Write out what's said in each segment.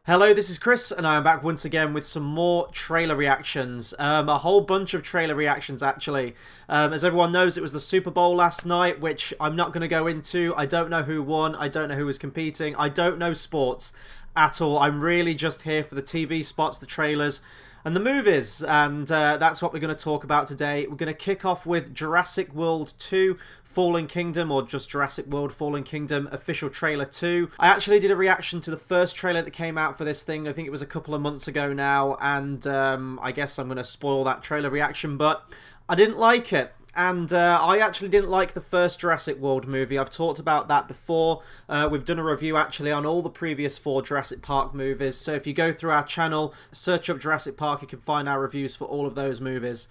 Hello, this is Chris, and I am back once again with some more trailer reactions. A whole bunch of trailer reactions, actually. As everyone knows, it was the Super Bowl last night, which I'm not going to go into. I don't know who won. I don't know who was competing. I don't know sports at all. I'm really just here for the TV spots, the trailers, and the movies, and that's what we're going to talk about today. We're going to kick off with Jurassic World 2 Fallen Kingdom, or just Jurassic World Fallen Kingdom official trailer 2. I actually did a reaction to the first trailer that came out for this thing. I think it was a couple of months ago now, and I guess I'm going to spoil that trailer reaction, but I didn't like it. And I actually didn't like the first Jurassic World movie. I've talked about that before. We've done a review actually on all the previous 4 Jurassic Park movies. So if you go through our channel, search up Jurassic Park, you can find our reviews for all of those movies.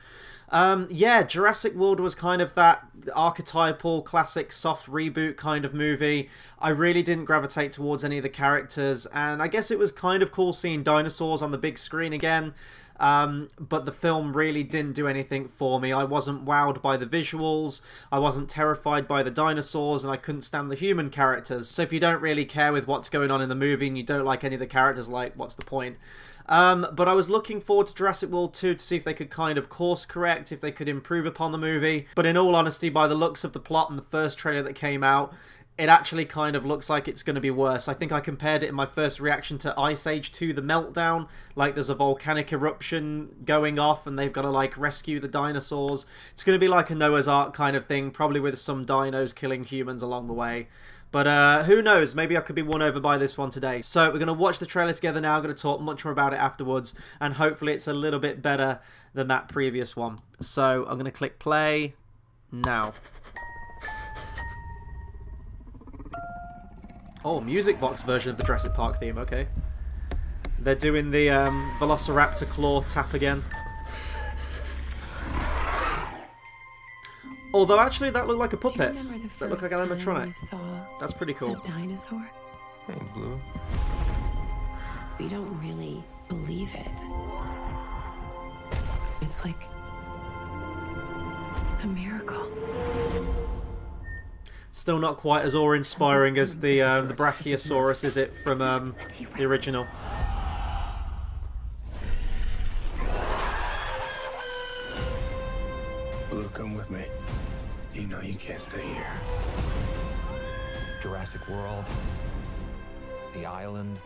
Yeah, Jurassic World was kind of that archetypal, classic, soft reboot kind of movie. I really didn't gravitate towards any of the characters, and I guess it was kind of cool seeing dinosaurs on the big screen again. But the film really didn't do anything for me. I wasn't wowed by the visuals, I wasn't terrified by the dinosaurs, and I couldn't stand the human characters. So if you don't really care with what's going on in the movie and you don't like any of the characters, like, what's the point? But I was looking forward to Jurassic World 2 to see if they could kind of course correct, if they could improve upon the movie. But in all honesty, by the looks of the plot and the first trailer that came out, it actually kind of looks like it's going to be worse. I think I compared it in my first reaction to Ice Age 2 The Meltdown. Like, there's a volcanic eruption going off and they've got to, like, rescue the dinosaurs. It's going to be like a Noah's Ark kind of thing, probably with some dinos killing humans along the way. But who knows, maybe I could be won over by this one today. So we're going to watch the trailer together now. I'm going to talk much more about it afterwards, and hopefully it's a little bit better than that previous one. So I'm going to click play now. Oh, music box version of the Jurassic Park theme, okay. They're doing the Velociraptor claw tap again. Although actually that looked like a puppet. That looked like an animatronic. That's pretty cool. Dinosaur? Hey, Blue. We don't really believe it. It's like a miracle. Still not quite as awe-inspiring as the Brachiosaurus, is it, from the original? Blue, come with me. You know you can't stay here. Jurassic World, the island.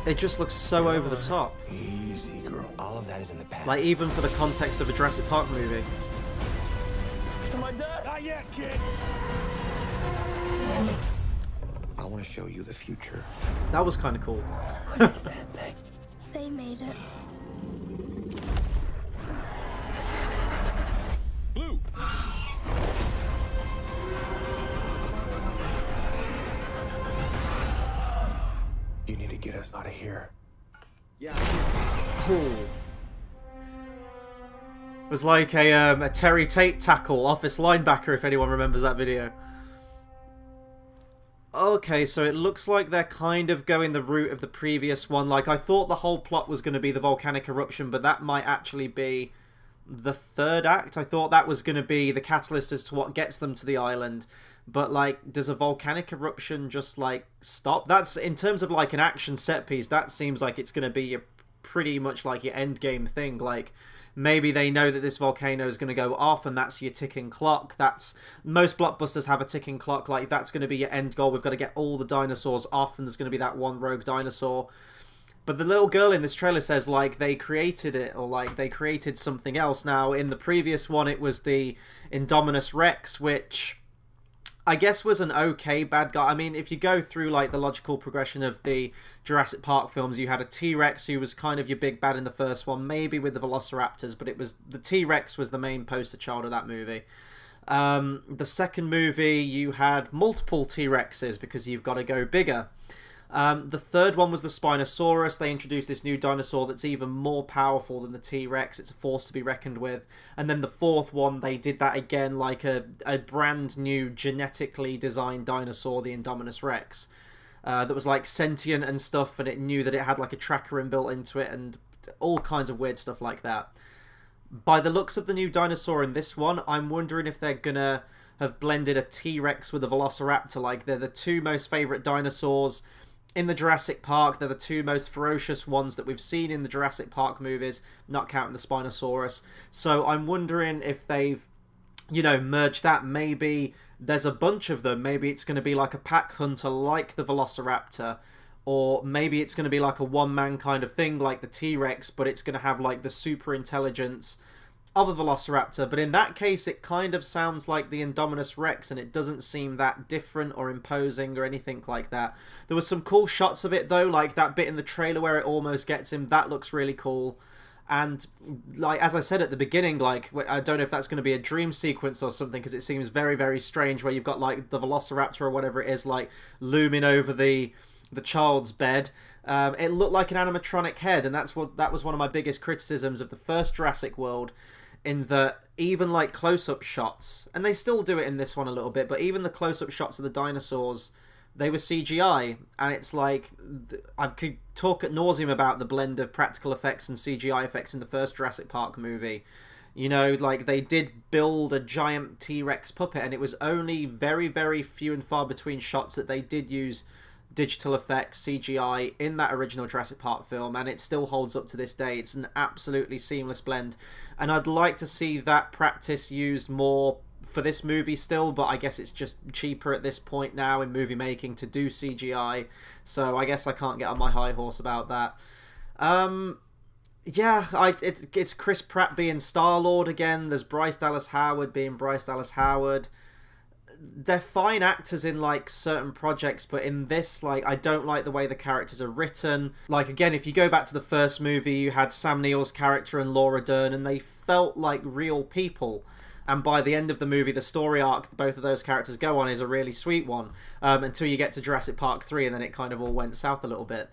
It just looks so over the top. Easy, girl. All of that is in the past. Like, even for the context of a Jurassic Park movie. Am I dead? Not yet, kid. I want to show you the future. That was kind of cool. What is that thing? They made it. Blue. You need to get us out of here. Cool. It was like a Terry Tate tackle, office linebacker, if anyone remembers that video. Okay, so it looks like they're kind of going the route of the previous one. Like, I thought the whole plot was going to be the volcanic eruption, but that might actually be the third act. I thought that was going to be the catalyst as to what gets them to the island. But, like, does a volcanic eruption just, like, stop? That's, in terms of, like, an action set piece, that seems like it's going to be pretty much like your end game thing. Like, maybe they know that this volcano is going to go off and that's your ticking clock. That's, most blockbusters have a ticking clock. Like, that's going to be your end goal. We've got to get all the dinosaurs off and there's going to be that one rogue dinosaur. But the little girl in this trailer says, like, they created it, or, like, they created something else. Now, in the previous one, it was the Indominus Rex, which I guess was an okay bad guy. I mean, if you go through, like, the logical progression of the Jurassic Park films, you had a T-Rex who was kind of your big bad in the first one, maybe with the Velociraptors, but it was, the T-Rex was the main poster child of that movie. The second movie, you had multiple T-Rexes because you've got to go bigger. The third one was the Spinosaurus. They introduced this new dinosaur that's even more powerful than the T-Rex. It's a force to be reckoned with. And then the fourth one, they did that again, like a brand new genetically designed dinosaur, the Indominus Rex, that was like sentient and stuff, and it knew that it had like a tracker inbuilt into it and all kinds of weird stuff like that. By the looks of the new dinosaur in this one, I'm wondering if they're gonna have blended a T-Rex with a Velociraptor. Like, they're the two most favourite dinosaurs in the Jurassic Park. They're the two most ferocious ones that we've seen in the Jurassic Park movies, not counting the Spinosaurus. So I'm wondering if they've, merged that. Maybe there's a bunch of them. Maybe it's going to be like a pack hunter like the Velociraptor, or maybe it's going to be like a one-man kind of thing like the T-Rex, but it's going to have like the super intelligence of a Velociraptor. But in that case, it kind of sounds like the Indominus Rex, and it doesn't seem that different or imposing or anything like that. There was some cool shots of it though, like that bit in the trailer where it almost gets him. That looks really cool. And like, as I said at the beginning, like, I don't know if that's going to be a dream sequence or something, because it seems very, very strange where you've got like the Velociraptor or whatever it is, like looming over the child's bed. It looked like an animatronic head, and that was one of my biggest criticisms of the first Jurassic World, in that even like close-up shots, and they still do it in this one a little bit, but even the close-up shots of the dinosaurs, they were CGI, and it's like, I could talk at nauseum about the blend of practical effects and CGI effects in the first Jurassic Park movie. Like they did build a giant T-Rex puppet, and it was only very, very few and far between shots that they did use digital effects, CGI, in that original Jurassic Park film, and it still holds up to this day. It's an absolutely seamless blend, and I'd like to see that practice used more for this movie still, but I guess it's just cheaper at this point now in movie making to do CGI, so I guess I can't get on my high horse about that. It's Chris Pratt being Star-Lord again. There's Bryce Dallas Howard being Bryce Dallas Howard. They're fine actors in like certain projects, but in this, like, I don't like the way the characters are written. Like, again, if you go back to the first movie, you had Sam Neill's character and Laura Dern, and they felt like real people. And by the end of the movie, the story arc that both of those characters go on is a really sweet one, until you get to Jurassic Park 3, and then it kind of all went south a little bit.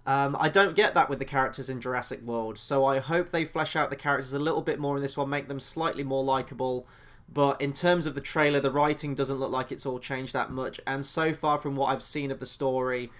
I don't get that with the characters in Jurassic World, so I hope they flesh out the characters a little bit more in this one, make them slightly more likeable. But in terms of the trailer, the writing doesn't look like it's all changed that much, and so far from what I've seen of the story,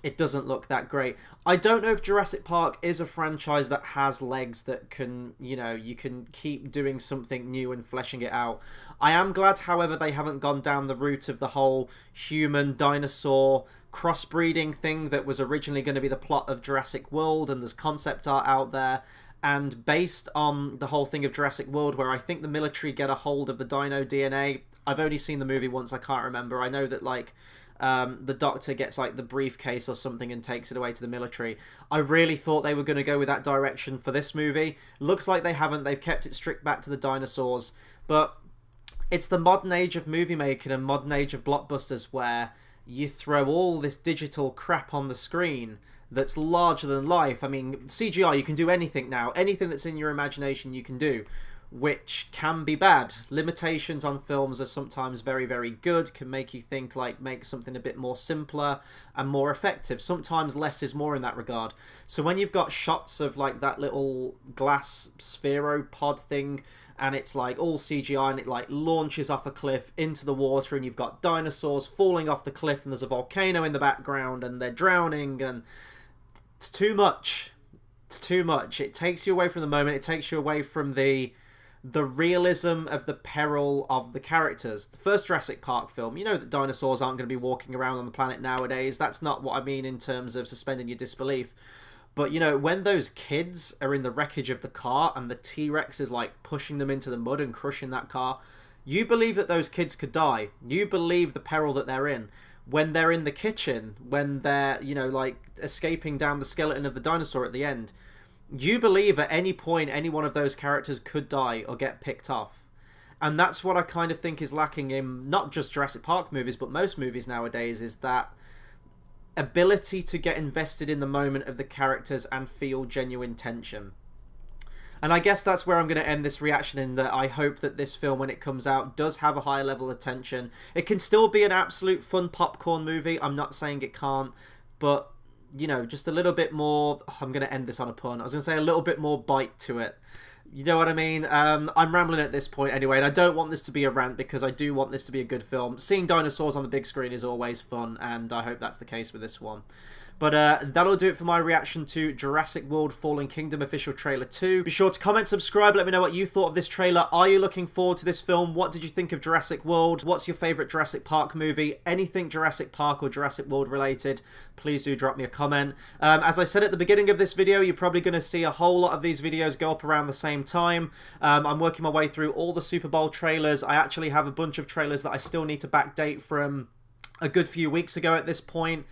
it doesn't look that great. I don't know if Jurassic Park is a franchise that has legs that can, you can keep doing something new and fleshing it out. I am glad, however, they haven't gone down the route of the whole human-dinosaur crossbreeding thing that was originally going to be the plot of Jurassic World, and there's concept art out there. And based on the whole thing of Jurassic World, where I think the military get a hold of the dino DNA, I've only seen the movie once, I can't remember. I know that, like, the doctor gets, like, the briefcase or something and takes it away to the military. I really thought they were going to go with that direction for this movie. Looks like they haven't. They've kept it strict back to the dinosaurs. But it's the modern age of movie making and modern age of blockbusters where you throw all this digital crap on the screen that's larger than life. I mean, CGI, you can do anything now. Anything that's in your imagination you can do, which can be bad. Limitations on films are sometimes very, very good, can make you think, like, make something a bit more simpler and more effective. Sometimes less is more in that regard. So when you've got shots of, like, that little glass spheropod thing, and it's, like, all CGI, and it, like, launches off a cliff into the water, and you've got dinosaurs falling off the cliff, and there's a volcano in the background, and they're drowning, and it's too much. It's too much. It takes you away from the moment. It takes you away from the realism of the peril of the characters. The first Jurassic Park film, you know that dinosaurs aren't going to be walking around on the planet nowadays. That's not what I mean in terms of suspending your disbelief. But, when those kids are in the wreckage of the car and the T-Rex is, like, pushing them into the mud and crushing that car, you believe that those kids could die. You believe the peril that they're in. When they're in the kitchen, when they're, like, escaping down the skeleton of the dinosaur at the end, you believe at any point any one of those characters could die or get picked off. And that's what I kind of think is lacking in not just Jurassic Park movies, but most movies nowadays, is that ability to get invested in the moment of the characters and feel genuine tension. And I guess that's where I'm going to end this reaction, in that I hope that this film, when it comes out, does have a high level of tension. It can still be an absolute fun popcorn movie. I'm not saying it can't, but, just a little bit more... I'm going to end this on a pun. I was going to say a little bit more bite to it. You know what I mean? I'm rambling at this point anyway, and I don't want this to be a rant, because I do want this to be a good film. Seeing dinosaurs on the big screen is always fun, and I hope that's the case with this one. But that'll do it for my reaction to Jurassic World Fallen Kingdom official trailer 2. Be sure to comment, subscribe, let me know what you thought of this trailer. Are you looking forward to this film? What did you think of Jurassic World? What's your favourite Jurassic Park movie? Anything Jurassic Park or Jurassic World related, please do drop me a comment. As I said at the beginning of this video, you're probably going to see a whole lot of these videos go up around the same time. I'm working my way through all the Super Bowl trailers. I actually have a bunch of trailers that I still need to backdate from a good few weeks ago at this point.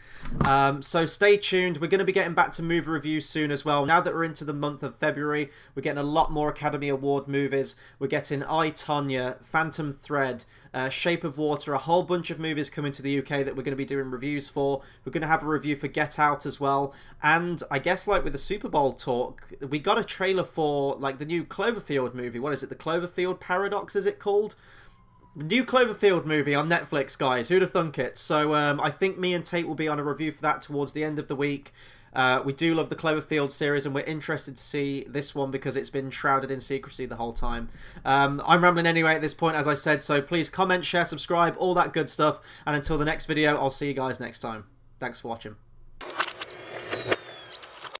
So stay tuned. We're going to be getting back to movie reviews soon as well. Now that we're into the month of February, we're getting a lot more Academy Award movies. We're getting I, Tonya, Phantom Thread, Shape of Water, a whole bunch of movies coming to the UK that we're going to be doing reviews for. We're going to have a review for Get Out as well. And I guess like with the Super Bowl talk, we got a trailer for like the new Cloverfield movie. What is it? The Cloverfield Paradox, is it called? New Cloverfield movie on Netflix, guys. Who'd have thunk it? So I think me and Tate will be on a review for that towards the end of the week. We do love the Cloverfield series, and we're interested to see this one because it's been shrouded in secrecy the whole time. I'm rambling anyway at this point, as I said, so please comment, share, subscribe, all that good stuff. And until the next video, I'll see you guys next time. Thanks for watching.